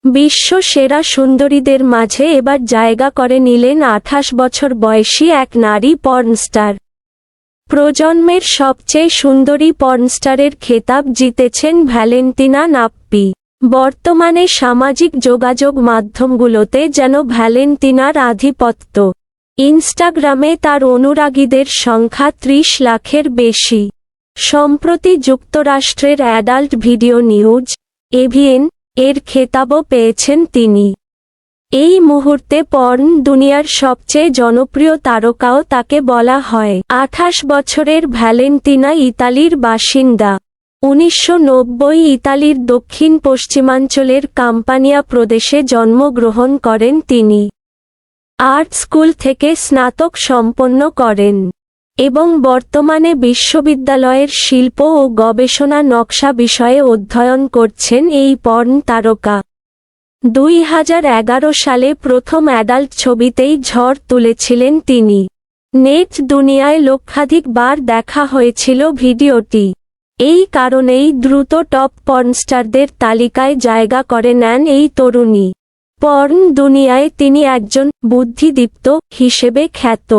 বিশ্ব সেরা সুন্দরীদের মাঝে এবার জায়গা করে নিলেন 28 বছর বয়সী এক নারী পর্নস্টার। প্রজন্মের সবচেয়ে সুন্দরী পর্নস্টারের খেতাব জিতেছেন ভ্যালেন্টিনা নাপ্পি। বর্তমানে সামাজিক যোগাযোগ মাধ্যমগুলোতে যেন ভ্যালেন্টিনার আধিপত্য। ইনস্টাগ্রামে তার অনুরাগীদের সংখ্যা 30 লাখের বেশি। সম্প্রতি যুক্তরাষ্ট্রের অ্যাডাল্ট ভিডিও নিউজ এভিএন এর খেতাবও পেয়েছেন তিনি। এই মুহূর্তে পর্ন দুনিয়ার সবচেয়ে জনপ্রিয় তারকাও তাকে বলা হয়। 28 বছরের ভ্যালেন্টিনা ইতালির বাসিন্দা। 1990 ইতালির দক্ষিণ পশ্চিমাঞ্চলের কাম্পানিয়া প্রদেশে জন্মগ্রহণ করেন তিনি। আর্ট স্কুল থেকে স্নাতক সম্পন্ন করেন এবং বর্তমানে বিশ্ববিদ্যালয়ের শিল্প ও গবেষণা নকশা বিষয়ে অধ্যয়ন করছেন এই পর্ন তারকা। 2011 সালে প্রথম অ্যাডাল্ট ছবিতেই ঝড় তুলেছিলেন তিনি। নেট দুনিয়ায় লক্ষাধিক বার দেখা হয়েছিল ভিডিওটি। এই কারণেই দ্রুত টপ পর্নস্টারদের তালিকায় জায়গা করে নেন এই তরুণী। পর্ন দুনিয়ায় তিনি একজন বুদ্ধিদীপ্ত হিসেবে খ্যাত।